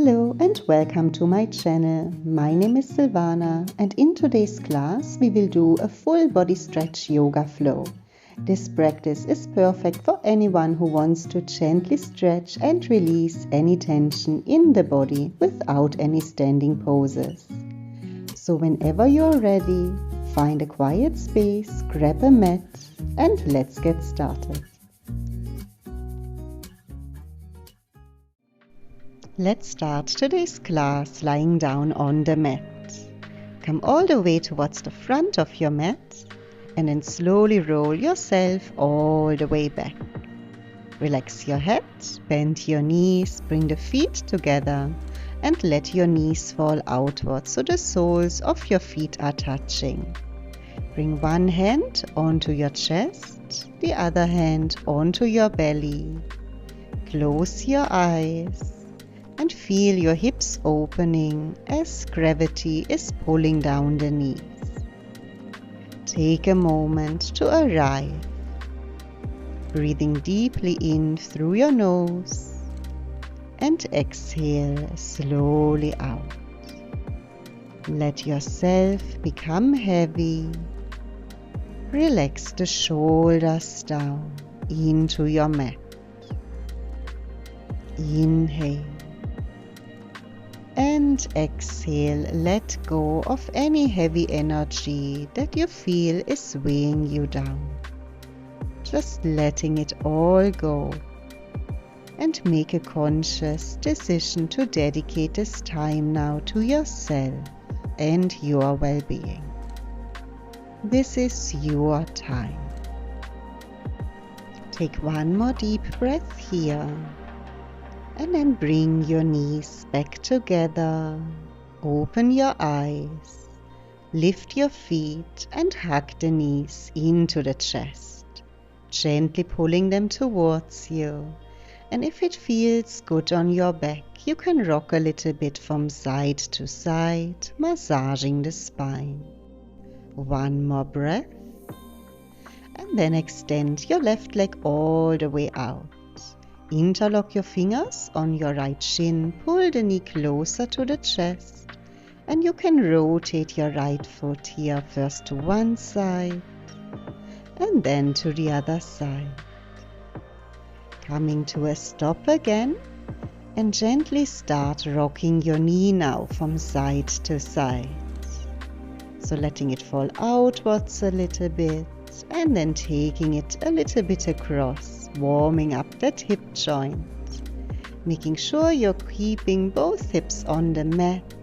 Hello and welcome to my channel. My name is Silvana and in today's class we will do a full body stretch yoga flow. This practice is perfect for anyone who wants to gently stretch and release any tension in the body without any standing poses. So whenever you're ready, find a quiet space, grab a mat and let's get started. Let's start today's class lying down on the mat. Come all the way towards the front of your mat and then slowly roll yourself all the way back. Relax your head, bend your knees, bring the feet together and let your knees fall outwards so the soles of your feet are touching. Bring one hand onto your chest, the other hand onto your belly. Close your eyes and feel your hips opening as gravity is pulling down the knees. Take a moment to arrive, breathing deeply in through your nose and exhale slowly out. Let yourself become heavy. Relax the shoulders down into your mat. Inhale. And exhale, let go of any heavy energy that you feel is weighing you down. Just letting it all go and make a conscious decision to dedicate this time now to yourself and your well-being. This is your time. Take one more deep breath here. And then bring your knees back together, open your eyes, lift your feet and hug the knees into the chest, gently pulling them towards you. And if it feels good on your back, you can rock a little bit from side to side, massaging the spine. One more breath, and then extend your left leg all the way out. Interlock your fingers on your right shin, pull the knee closer to the chest, and you can rotate your right foot here first to one side and then to the other side. Coming to a stop again and gently start rocking your knee now from side to side. So letting it fall outwards a little bit and then taking it a little bit across. Warming up that hip joint, making sure you're keeping both hips on the mat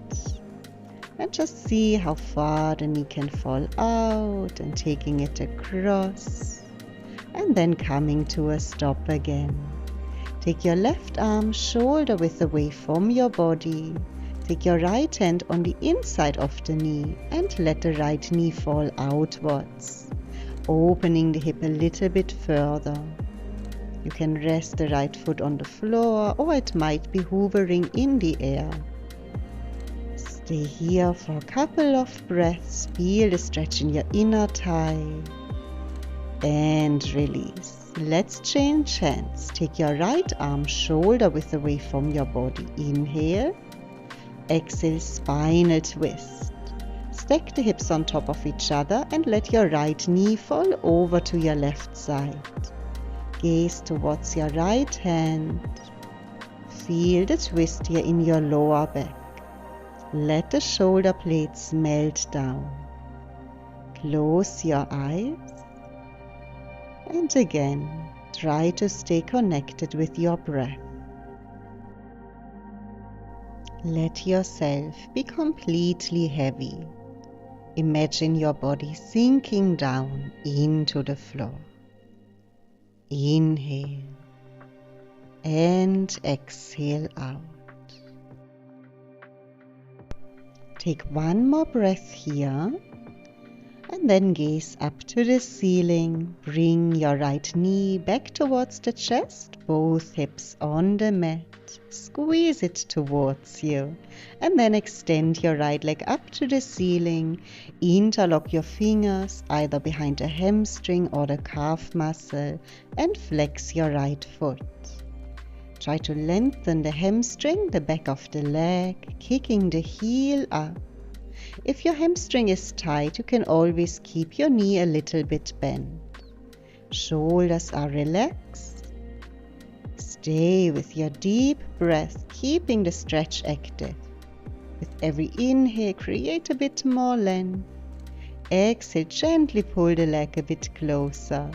and just see how far the knee can fall out and taking it across and then coming to a stop again. Take your left arm shoulder width away from your body. Take your right hand on the inside of the knee and let the right knee fall outwards, opening the hip a little bit further. You can rest the right foot on the floor or it might be hovering in the air. Stay here for a couple of breaths. Feel the stretch in your inner thigh and release. Let's change hands. Take your right arm shoulder width away from your body. Inhale. Exhale, spinal twist. Stack the hips on top of each other and let your right knee fall over to your left side. Gaze towards your right hand. Feel the twist here in your lower back. Let the shoulder blades melt down. Close your eyes. And again, try to stay connected with your breath. Let yourself be completely heavy. Imagine your body sinking down into the floor. Inhale and exhale out. Take one more breath here and then gaze up to the ceiling. Bring your right knee back towards the chest, both hips on the mat. Squeeze it towards you and then extend your right leg up to the ceiling. Interlock your fingers either behind the hamstring or the calf muscle and flex your right foot. Try to lengthen the hamstring, the back of the leg, kicking the heel up. If your hamstring is tight, you can always keep your knee a little bit bent. Shoulders are relaxed. Stay with your deep breath, keeping the stretch active. With every inhale, create a bit more length. Exhale, gently pull the leg a bit closer.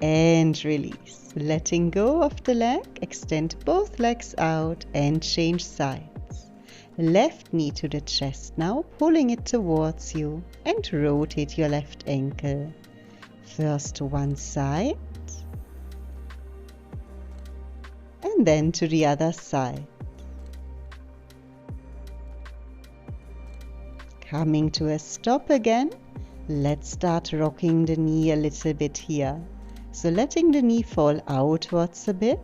And release. Letting go of the leg, extend both legs out and change sides. Left knee to the chest now, pulling it towards you, and rotate your left ankle. First to one side, and then to the other side. Coming to a stop again, let's start rocking the knee a little bit here. So letting the knee fall outwards a bit,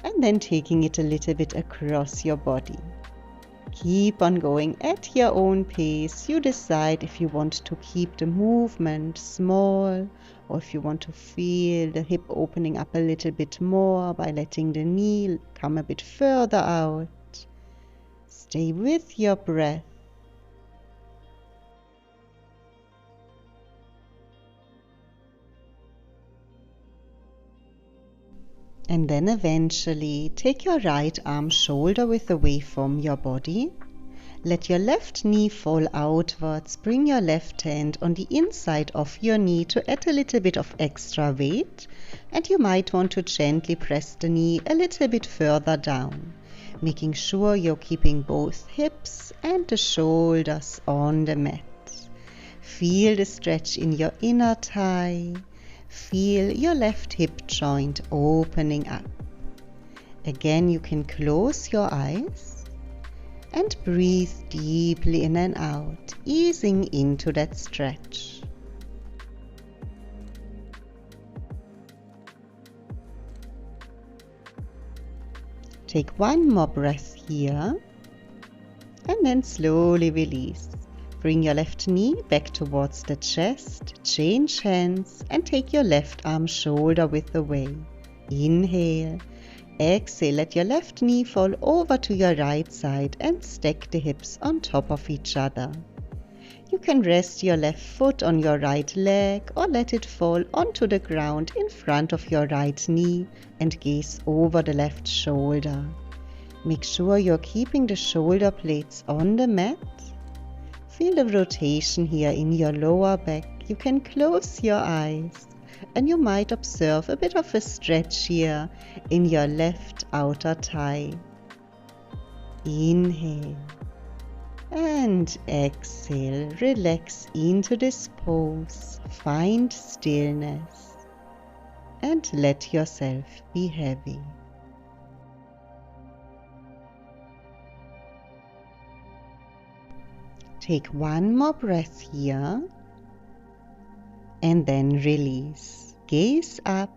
and then taking it a little bit across your body. Keep on going at your own pace. You decide if you want to keep the movement small, or if you want to feel the hip opening up a little bit more by letting the knee come a bit further out. Stay with your breath. And then eventually take your right arm shoulder width away from your body. Let your left knee fall outwards. Bring your left hand on the inside of your knee to add a little bit of extra weight. And you might want to gently press the knee a little bit further down, making sure you're keeping both hips and the shoulders on the mat. Feel the stretch in your inner thigh. Feel your left hip joint opening up. Again, you can close your eyes and breathe deeply in and out, easing into that stretch. Take one more breath here and then slowly release. Bring your left knee back towards the chest, change hands and take your left arm shoulder width away. Inhale, exhale, let your left knee fall over to your right side and stack the hips on top of each other. You can rest your left foot on your right leg or let it fall onto the ground in front of your right knee and gaze over the left shoulder. Make sure you're keeping the shoulder blades on the mat. Feel the rotation here in your lower back. You can close your eyes and you might observe a bit of a stretch here in your left outer thigh. Inhale and exhale. Relax into this pose. Find stillness and let yourself be heavy. Take one more breath here and then release. Gaze up,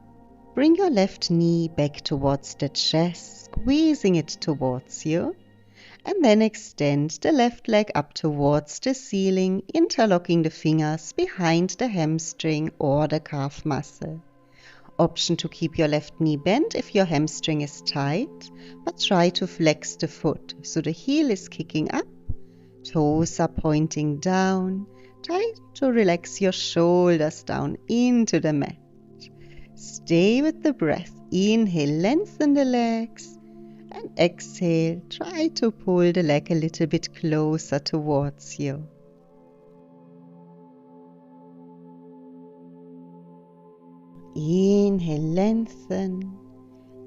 bring your left knee back towards the chest, squeezing it towards you, and then extend the left leg up towards the ceiling, interlocking the fingers behind the hamstring or the calf muscle. Option to keep your left knee bent if your hamstring is tight, but try to flex the foot so the heel is kicking up. Toes are pointing down. Try to relax your shoulders down into the mat. Stay with the breath. Inhale, lengthen the legs. And exhale, try to pull the leg a little bit closer towards you. Inhale, lengthen.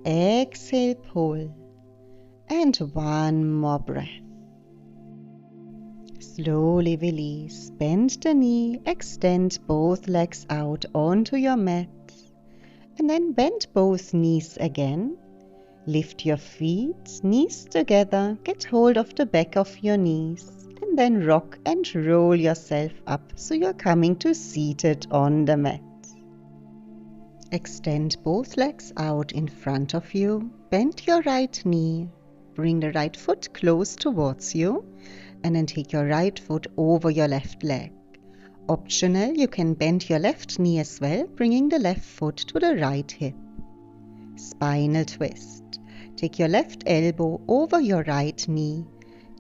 Exhale, pull. And one more breath. Slowly release, bend the knee, extend both legs out onto your mat, and then bend both knees again. Lift your feet, knees together, get hold of the back of your knees, and then rock and roll yourself up so you're coming to seated on the mat. Extend both legs out in front of you, bend your right knee, bring the right foot close towards you, and then take your right foot over your left leg. Optional, you can bend your left knee as well, bringing the left foot to the right hip. Spinal twist. Take your left elbow over your right knee.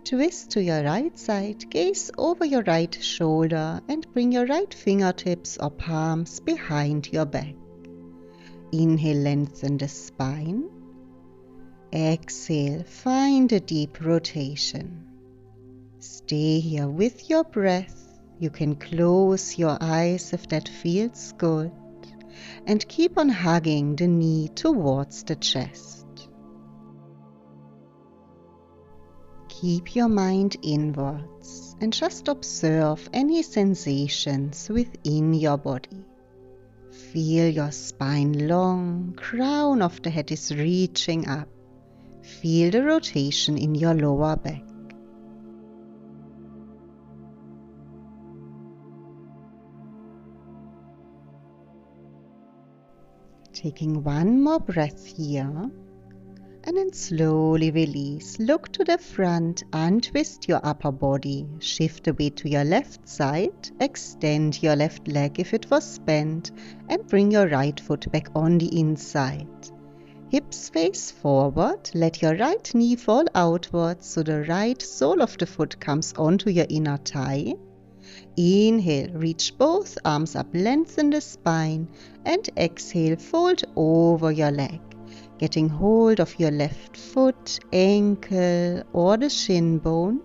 Twist to your right side, gaze over your right shoulder and bring your right fingertips or palms behind your back. Inhale, lengthen the spine. Exhale, find a deep rotation. Stay here with your breath. You can close your eyes if that feels good. And keep on hugging the knee towards the chest. Keep your mind inwards and just observe any sensations within your body. Feel your spine long, crown of the head is reaching up. Feel the rotation in your lower back. Taking one more breath here, and then slowly release. Look to the front, untwist your upper body, shift the weight to your left side, extend your left leg if it was bent, and bring your right foot back on the inside. Hips face forward, let your right knee fall outwards so the right sole of the foot comes onto your inner thigh. Inhale, reach both arms up, lengthen the spine, and exhale, fold over your leg, getting hold of your left foot, ankle, or the shin bone,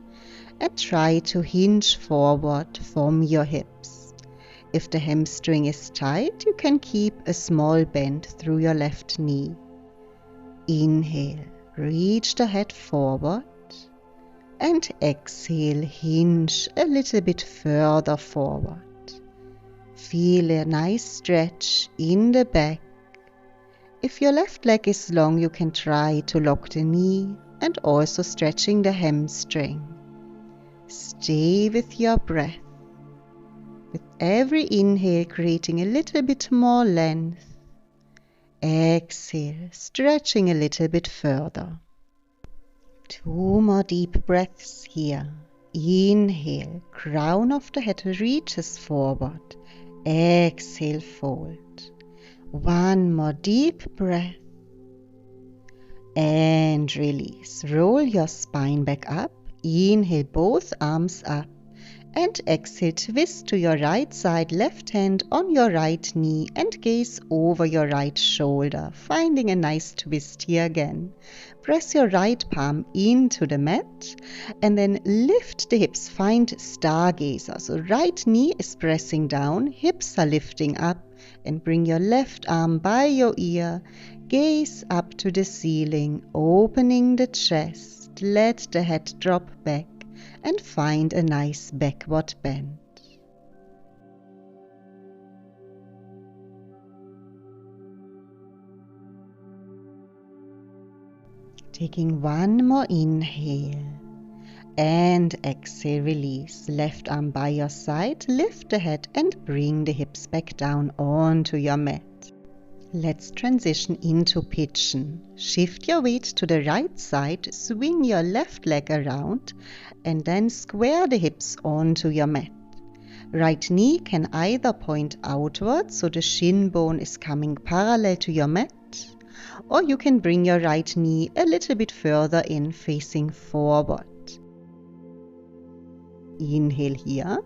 and try to hinge forward from your hips. If the hamstring is tight, you can keep a small bend through your left knee. Inhale, reach the head forward, and exhale, hinge a little bit further forward. Feel a nice stretch in the back. If your left leg is long, you can try to lock the knee and also stretching the hamstring. Stay with your breath. With every inhale, creating a little bit more length. Exhale, stretching a little bit further. 2 more deep breaths here. Inhale, crown of the head reaches forward. Exhale, fold. 1 more deep breath. And release. Roll your spine back up. Inhale, both arms up. And exhale, twist to your right side, left hand on your right knee and gaze over your right shoulder, finding a nice twist here again. Press your right palm into the mat and then lift the hips, find stargazer. So right knee is pressing down, hips are lifting up, and bring your left arm by your ear, gaze up to the ceiling, opening the chest, let the head drop back, and find a nice backward bend. Taking 1 more inhale and exhale, release. Left arm by your side, lift the head and bring the hips back down onto your mat. Let's transition into Pigeon. Shift your weight to the right side, swing your left leg around and then square the hips onto your mat. Right knee can either point outwards so the shin bone is coming parallel to your mat, or you can bring your right knee a little bit further in, facing forward. Inhale here.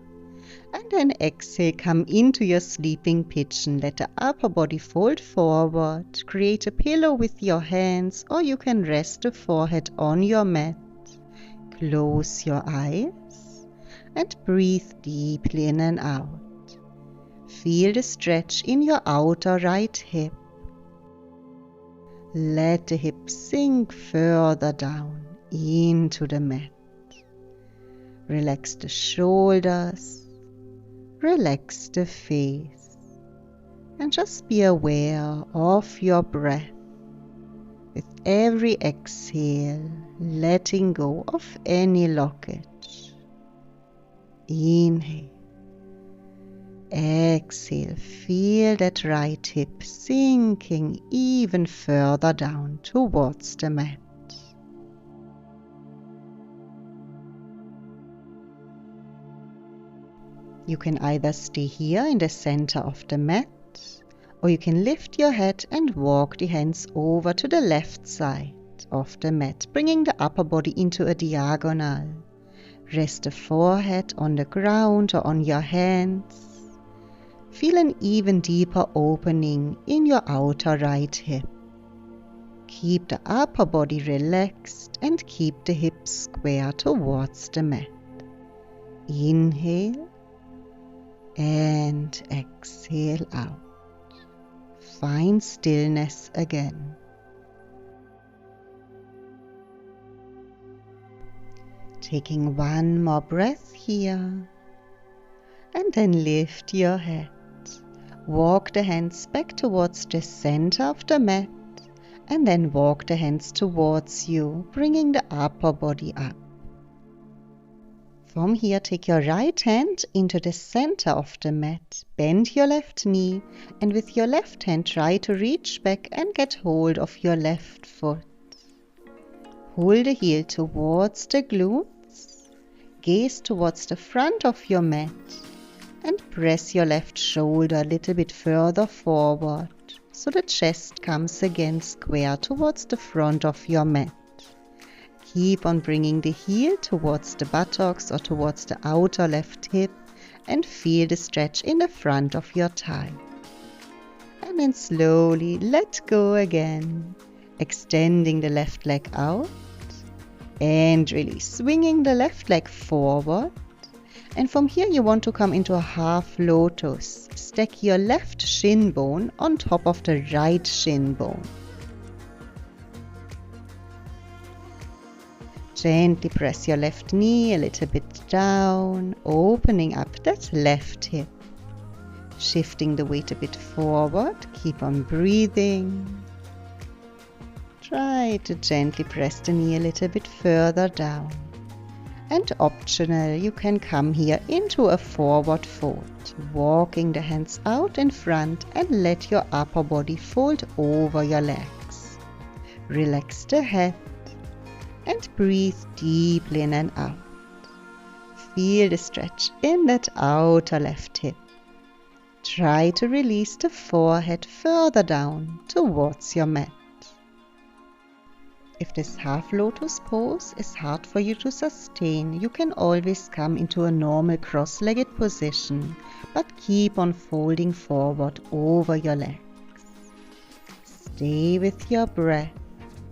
And then exhale, come into your sleeping pigeon. Let the upper body fold forward. Create a pillow with your hands, or you can rest the forehead on your mat. Close your eyes and breathe deeply in and out. Feel the stretch in your outer right hip. Let the hip sink further down into the mat. Relax the shoulders. Relax the face and just be aware of your breath. With every exhale, letting go of any blockage. Inhale. Exhale. Feel that right hip sinking even further down towards the mat. You can either stay here in the center of the mat, or you can lift your head and walk the hands over to the left side. of the mat, bringing the upper body into a diagonal. Rest the forehead on the ground or on your hands. Feel an even deeper opening in your outer right hip. Keep the upper body relaxed and keep the hips square towards the mat. Inhale and exhale out. Find stillness again. Taking one more breath here, and then lift your head. Walk the hands back towards the center of the mat, and then walk the hands towards you, bringing the upper body up. From here, take your right hand into the center of the mat, bend your left knee, and with your left hand try to reach back and get hold of your left foot. Pull the heel towards the glutes, gaze towards the front of your mat, and press your left shoulder a little bit further forward so the chest comes again square towards the front of your mat. Keep on bringing the heel towards the buttocks or towards the outer left hip and feel the stretch in the front of your thigh. And then slowly let go again, extending the left leg out and really swinging the left leg forward. And from here you want to come into a half lotus. Stack your left shin bone on top of the right shin bone. Gently press your left knee a little bit down, opening up that left hip. Shifting the weight a bit forward, keep on breathing. Try to gently press the knee a little bit further down. And optional, you can come here into a forward fold, walking the hands out in front and let your upper body fold over your legs. Relax the head and breathe deeply in and out. Feel the stretch in that outer left hip. Try to release the forehead further down towards your mat. If this half lotus pose is hard for you to sustain, you can always come into a normal cross-legged position, but keep on folding forward over your legs. Stay with your breath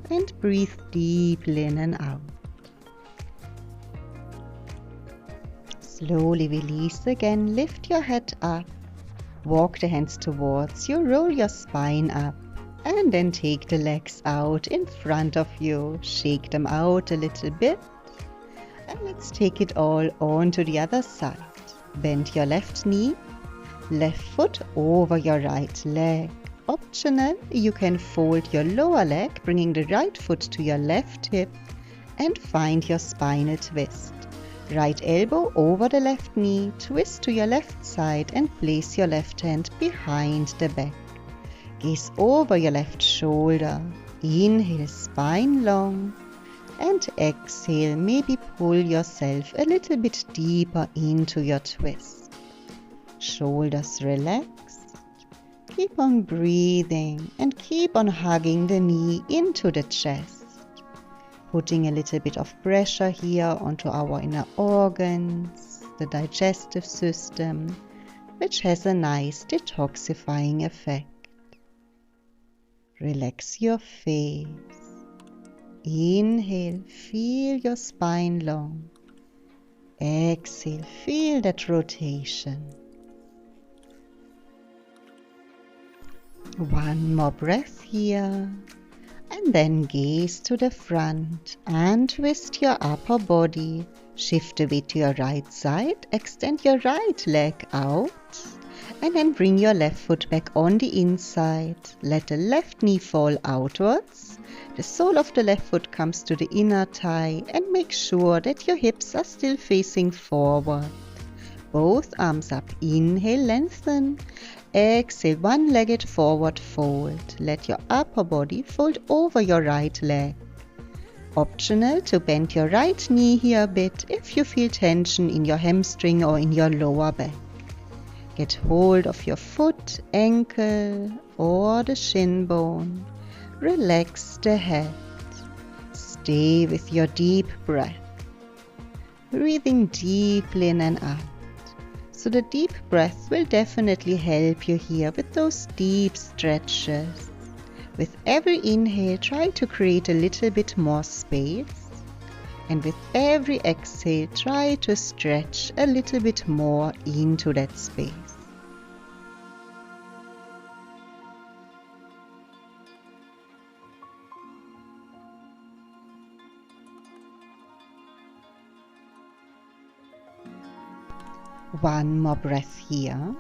and breathe deeply in and out. Slowly release again, lift your head up, walk the hands towards you, roll your spine up. And then take the legs out in front of you, shake them out a little bit. And let's take it all on to the other side. Bend your left knee, left foot over your right leg. Optional, you can fold your lower leg, bringing the right foot to your left hip and find your spinal twist. Right elbow over the left knee, twist to your left side and place your left hand behind the back. Gaze over your left shoulder. Inhale, spine long. And exhale, maybe pull yourself a little bit deeper into your twist. Shoulders relaxed. Keep on breathing and keep on hugging the knee into the chest. Putting a little bit of pressure here onto our inner organs, the digestive system, which has a nice detoxifying effect. Relax your face. Inhale, feel your spine long. Exhale, feel that rotation. One more breath here. And then gaze to the front and twist your upper body. Shift the weight to your right side. Extend your right leg out. And then bring your left foot back on the inside. Let the left knee fall outwards. The sole of the left foot comes to the inner thigh and make sure that your hips are still facing forward. Both arms up. Inhale, lengthen. Exhale, one-legged forward fold. Let your upper body fold over your right leg. Optional to bend your right knee here a bit if you feel tension in your hamstring or in your lower back. Get hold of your foot, ankle or the shin bone. Relax the head. Stay with your deep breath, breathing deeply in and out. So the deep breath will definitely help you here with those deep stretches. With every inhale, try to create a little bit more space. And with every exhale, try to stretch a little bit more into that space. One more breath here.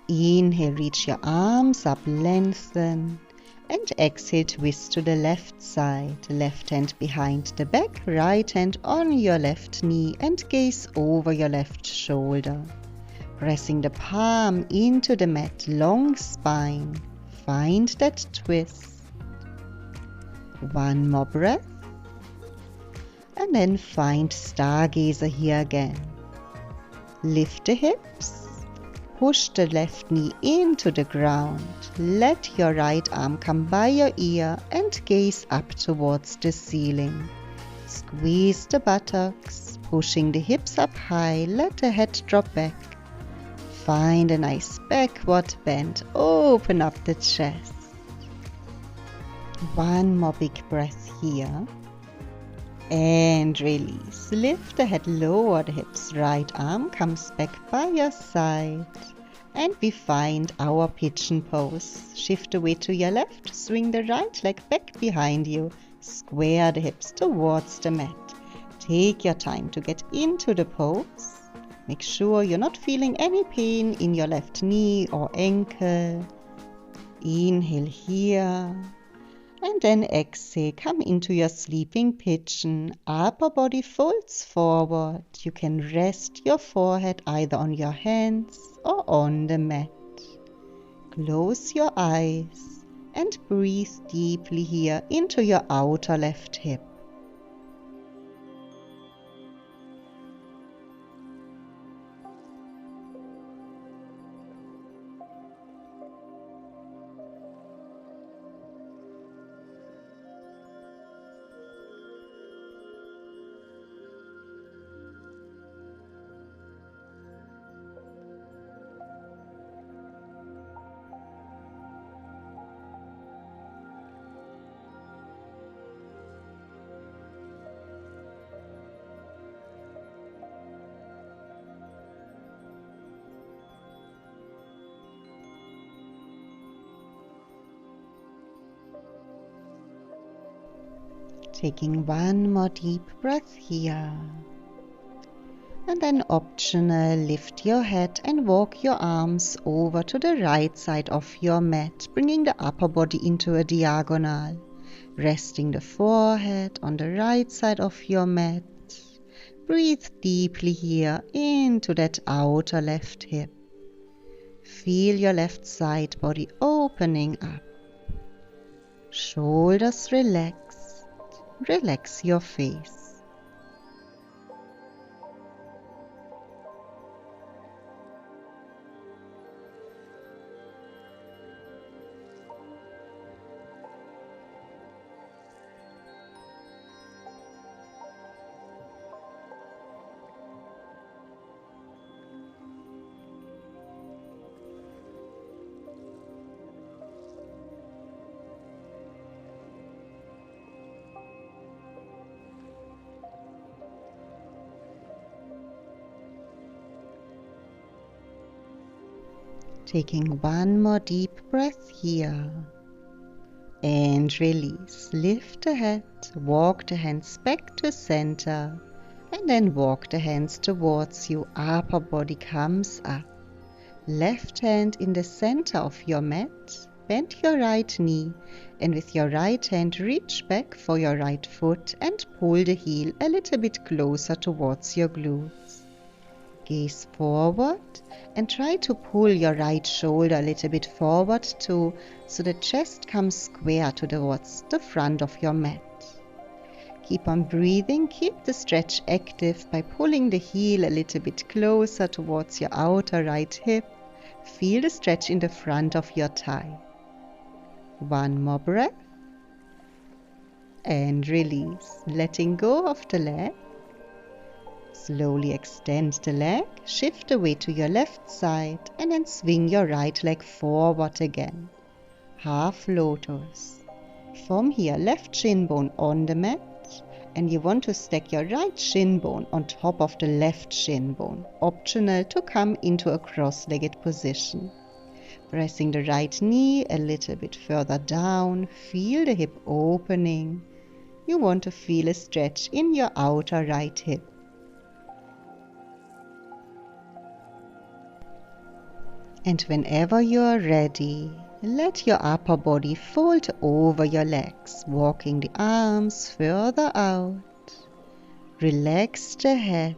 Inhale, reach your arms up, lengthen. And exhale, twist to the left side. Left hand behind the back, right hand on your left knee and gaze over your left shoulder. Pressing the palm into the mat, long spine. Find that twist. One more breath. And then find stargazer here again. Lift the hips. Push the left knee into the ground. Let your right arm come by your ear and gaze up towards the ceiling. Squeeze the buttocks, pushing the hips up high. Let the head drop back. Find a nice backward bend. Open up the chest. One more big breath here. And release. Lift the head, lower the hips. Right arm comes back by your side. And we find our pigeon pose. Shift the weight to your left. Swing the right leg back behind you. Square the hips towards the mat. Take your time to get into the pose. Make sure you're not feeling any pain in your left knee or ankle. Inhale here. And then exhale, come into your sleeping pigeon. Upper body folds forward. You can rest your forehead either on your hands or on the mat. Close your eyes and breathe deeply here into your outer left hip. Taking one more deep breath here. And then optional, lift your head and walk your arms over to the right side of your mat, bringing the upper body into a diagonal. Resting the forehead on the right side of your mat. Breathe deeply here into that outer left hip. Feel your left side body opening up. Shoulders relaxed. Relax your face. Taking one more deep breath here. And release. Lift the head, walk the hands back to center, and then walk the hands towards you. Upper body comes up. Left hand in the center of your mat. Bend your right knee, and with your right hand reach back for your right foot and pull the heel a little bit closer towards your glutes. Gaze forward and try to pull your right shoulder a little bit forward too, so the chest comes square towards the front of your mat. Keep on breathing, keep the stretch active by pulling the heel a little bit closer towards your outer right hip. Feel the stretch in the front of your thigh. One more breath. and release, letting go of the leg. Slowly extend the leg, shift the weight to your left side, and then swing your right leg forward again. Half lotus. From here, left shin bone on the mat, and you want to stack your right shin bone on top of the left shin bone. Optional to come into a cross-legged position. Pressing the right knee a little bit further down, feel the hip opening. You want to feel a stretch in your outer right hip. And whenever you are ready, let your upper body fold over your legs, walking the arms further out. Relax the head,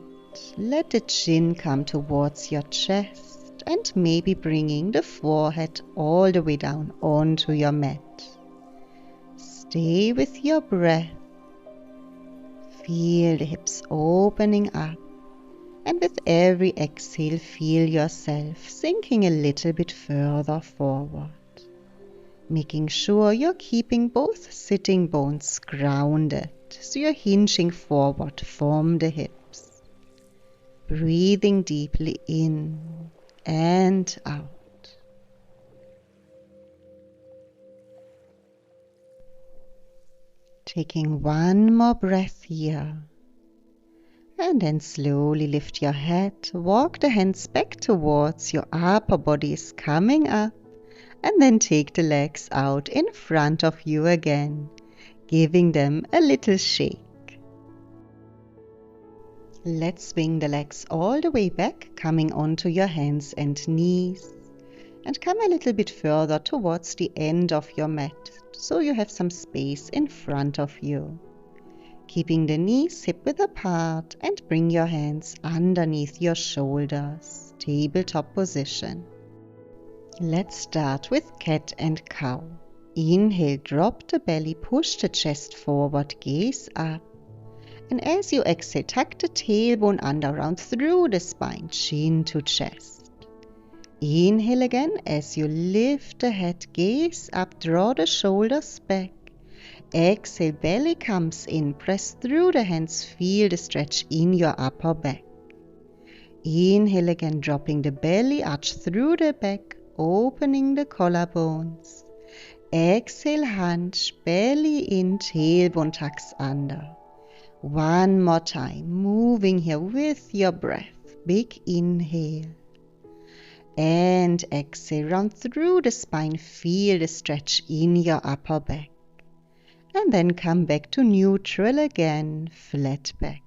let the chin come towards your chest, and maybe bringing the forehead all the way down onto your mat. Stay with your breath. Feel the hips opening up. And with every exhale, feel yourself sinking a little bit further forward. Making sure you're keeping both sitting bones grounded, so you're hinging forward from the hips. Breathing deeply in and out. Taking one more breath here. And then slowly lift your head, walk the hands back towards your upper bodies coming up, and then take the legs out in front of you again, giving them a little shake. Let's swing the legs all the way back, coming onto your hands and knees, and come a little bit further towards the end of your mat, so you have some space in front of you. Keeping the knees hip-width apart and bring your hands underneath your shoulders, tabletop position. Let's start with cat and cow. Inhale, drop the belly, push the chest forward, gaze up. And as you exhale, tuck the tailbone under, round through the spine, chin to chest. Inhale again as you lift the head, gaze up, draw the shoulders back. Exhale, belly comes in, press through the hands, feel the stretch in your upper back. Inhale again, dropping the belly, arch through the back, opening the collarbones. Exhale, hunch, belly in, tailbone tucks under. One more time, moving here with your breath. Big inhale. And exhale, round through the spine, feel the stretch in your upper back. And then come back to neutral again, flat back.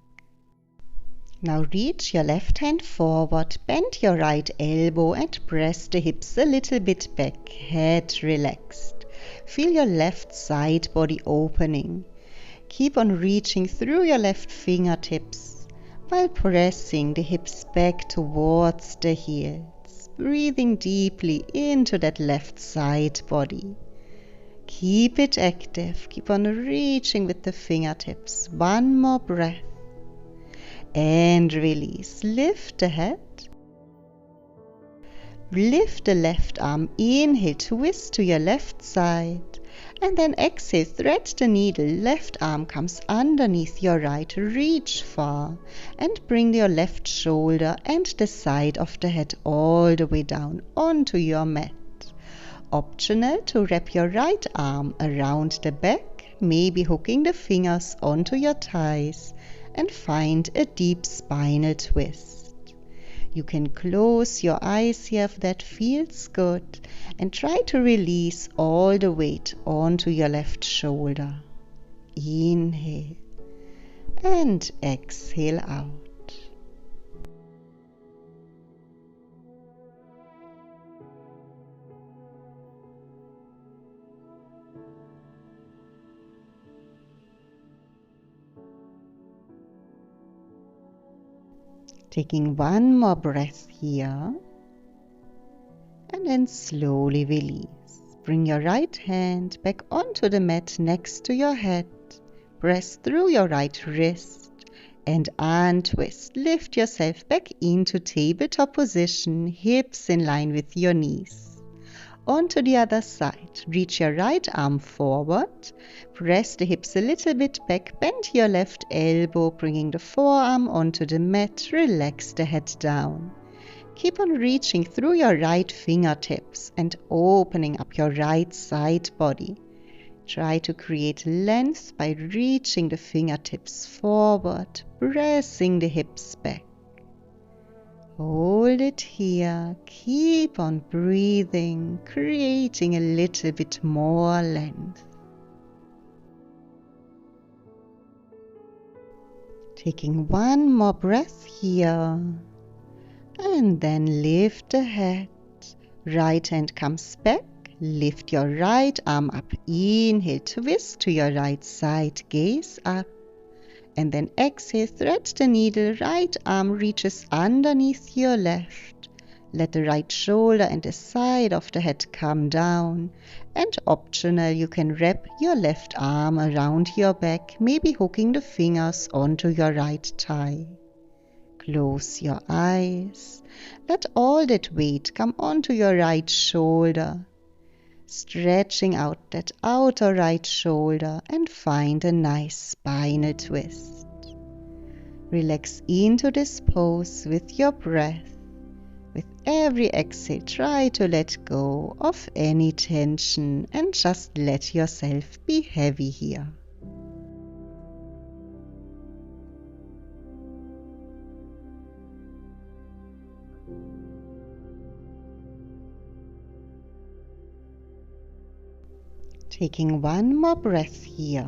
Now reach your left hand forward, bend your right elbow and press the hips a little bit back, head relaxed. Feel your left side body opening. Keep on reaching through your left fingertips while pressing the hips back towards the heels, breathing deeply into that left side body. Keep it active, keep on reaching with the fingertips. One more breath. And release. Lift the head. Lift the left arm. Inhale, twist to your left side. And then exhale, thread the needle. Left arm comes underneath your right. Reach far. And bring your left shoulder and the side of the head all the way down onto your mat. Optional to wrap your right arm around the back, maybe hooking the fingers onto your thighs, and find a deep spinal twist. You can close your eyes here if that feels good, and try to release all the weight onto your left shoulder. Inhale and exhale out. Taking one more breath here, and then slowly release. Bring your right hand back onto the mat next to your head. Press through your right wrist and untwist. Lift yourself back into tabletop position, hips in line with your knees. onto the other side. Reach your right arm forward, press the hips a little bit back, bend your left elbow, bringing the forearm onto the mat, relax the head down. Keep on reaching through your right fingertips and opening up your right side body. Try to create length by reaching the fingertips forward, pressing the hips back. Hold it here, keep on breathing, creating a little bit more length. Taking one more breath here, and then lift the head. Right hand comes back, lift your right arm up, inhale, twist to your right side, gaze up. And then exhale, thread the needle, right arm reaches underneath your left. Let the right shoulder and the side of the head come down. And optional, you can wrap your left arm around your back, maybe hooking the fingers onto your right thigh. Close your eyes. Let all that weight come onto your right shoulder. Stretching out that outer right shoulder and find a nice spinal twist. Relax into this pose with your breath. With every exhale, try to let go of any tension and just let yourself be heavy here. Taking one more breath here,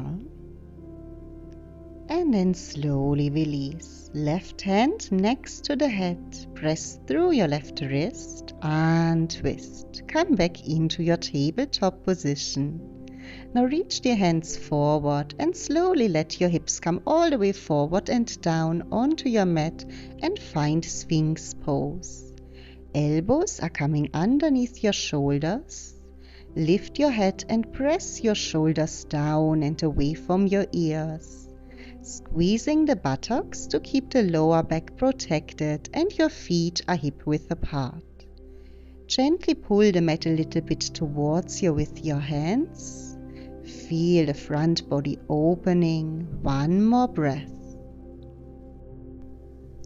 and then slowly release. Left hand next to the head, press through your left wrist and twist. Come back into your tabletop position. Now reach your hands forward and slowly let your hips come all the way forward and down onto your mat and find Sphinx pose. Elbows are coming underneath your shoulders. Lift your head and press your shoulders down and away from your ears. Squeezing the buttocks to keep the lower back protected and your feet are hip-width apart. Gently pull the mat a little bit towards you with your hands. Feel the front body opening. One more breath.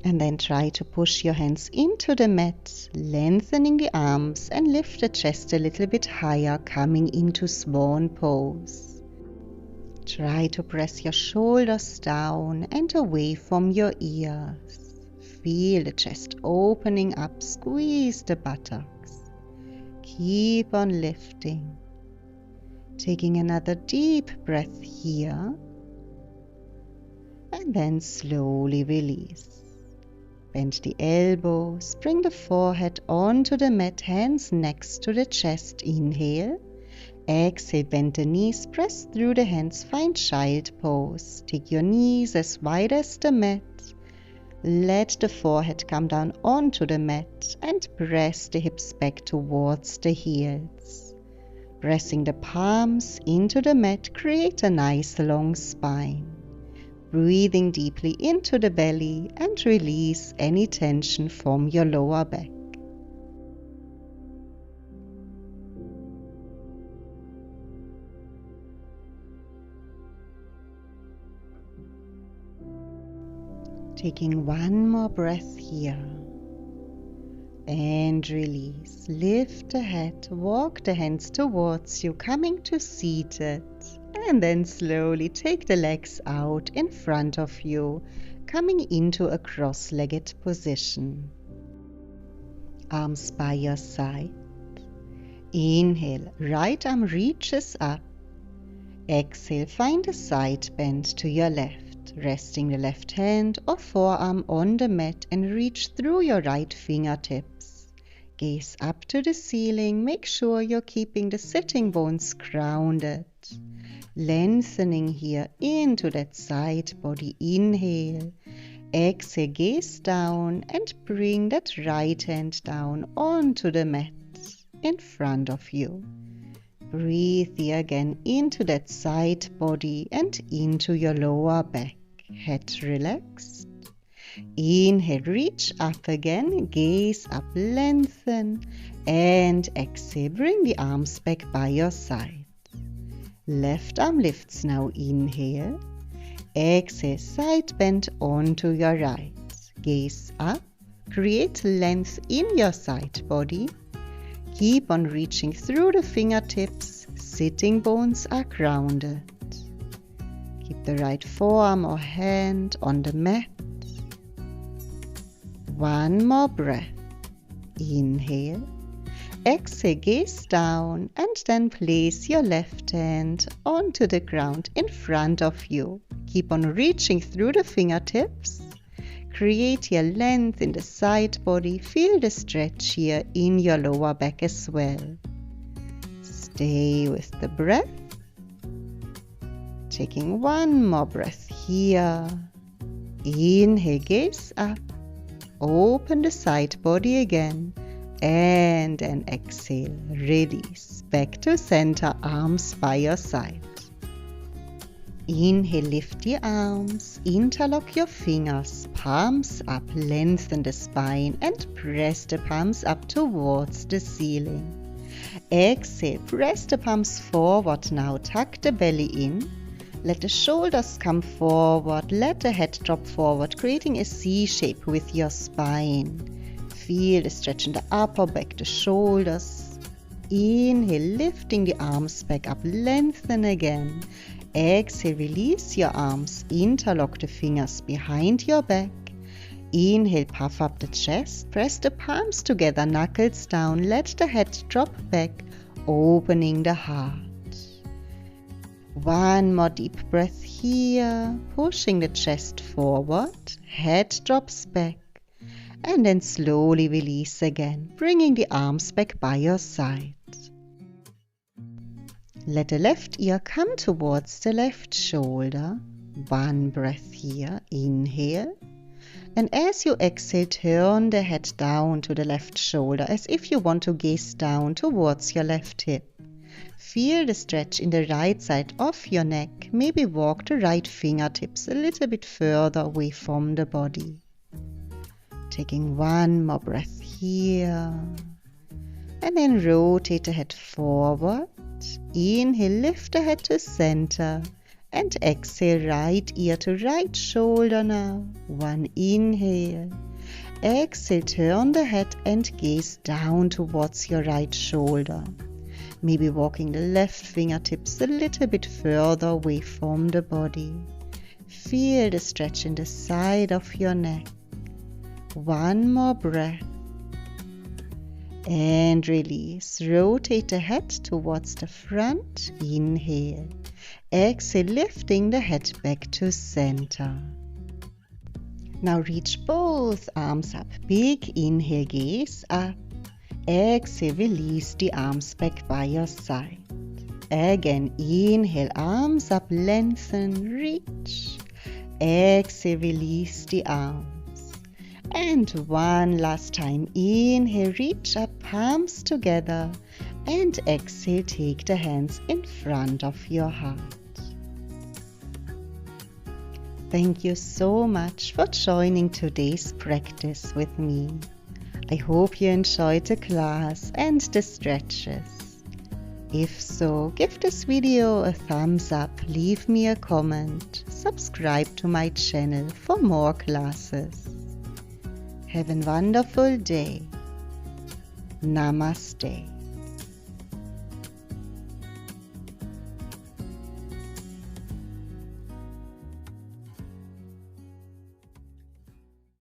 And then try to push your hands into the mat, lengthening the arms and lift the chest a little bit higher, coming into swan pose. Try to press your shoulders down and away from your ears. Feel the chest opening up, squeeze the buttocks. Keep on lifting. Taking another deep breath here. And then slowly release. Bend the elbows, bring the forehead onto the mat, hands next to the chest. Inhale. Exhale, bend the knees, press through the hands, find child pose. Take your knees as wide as the mat. Let the forehead come down onto the mat and press the hips back towards the heels. Pressing the palms into the mat, create a nice long spine. Breathing deeply into the belly and release any tension from your lower back. Taking one more breath here. And release. Lift the head, walk the hands towards you, coming to seated. And then slowly take the legs out in front of you, coming into a cross-legged position. Arms by your side. Inhale, right arm reaches up. Exhale, find a side bend to your left, resting the left hand or forearm on the mat and reach through your right fingertips. Gaze up to the ceiling, make sure you're keeping the sitting bones grounded. Lengthening here into that side body. Inhale. Exhale, gaze down and bring that right hand down onto the mat in front of you. Breathe here again into that side body and into your lower back. Head relaxed. Inhale, reach up again, gaze up, lengthen, and exhale, bring the arms back by your side. Left arm lifts now, inhale, exhale, side bend onto your right, gaze up, create length in your side body, keep on reaching through the fingertips, sitting bones are grounded. Keep the right forearm or hand on the mat. One more breath. Inhale. Exhale, gaze down, and then place your left hand onto the ground in front of you. Keep on reaching through the fingertips. Create your length in the side body. Feel the stretch here in your lower back as well. Stay with the breath. Taking one more breath here. Inhale, gaze up. Open the side body again, and then exhale, release, back to center, arms by your side. Inhale, lift the arms, interlock your fingers, palms up, lengthen the spine and press the palms up towards the ceiling. Exhale, press the palms forward now, tuck the belly in. Let the shoulders come forward, let the head drop forward, creating a C shape with your spine. Feel the stretch in the upper back, the shoulders. Inhale, lifting the arms back up, lengthen again. Exhale, release your arms, interlock the fingers behind your back. Inhale, puff up the chest, press the palms together, knuckles down, let the head drop back, opening the heart. One more deep breath here, pushing the chest forward, head drops back, and then slowly release again, bringing the arms back by your side. Let the left ear come towards the left shoulder. One breath here, inhale, and as you exhale, turn the head down to the left shoulder as if you want to gaze down towards your left hip. Feel the stretch in the right side of your neck. Maybe walk the right fingertips a little bit further away from the body. Taking one more breath here. And then rotate the head forward. Inhale, lift the head to center. And exhale, right ear to right shoulder now. One inhale. Exhale, turn the head and gaze down towards your right shoulder. Maybe walking the left fingertips a little bit further away from the body. Feel the stretch in the side of your neck. One more breath. And release. Rotate the head towards the front. Inhale. Exhale, lifting the head back to center. Now reach both arms up. Big inhale, gaze up. Exhale, release the arms back by your side. Again, inhale, arms up, lengthen, reach. Exhale, release the arms. And one last time, inhale, reach up, palms together. And exhale, take the hands in front of your heart. Thank you so much for joining today's practice with me. I hope you enjoyed the class and the stretches. If so, give this video a thumbs up, leave me a comment, subscribe to my channel for more classes. Have a wonderful day. Namaste.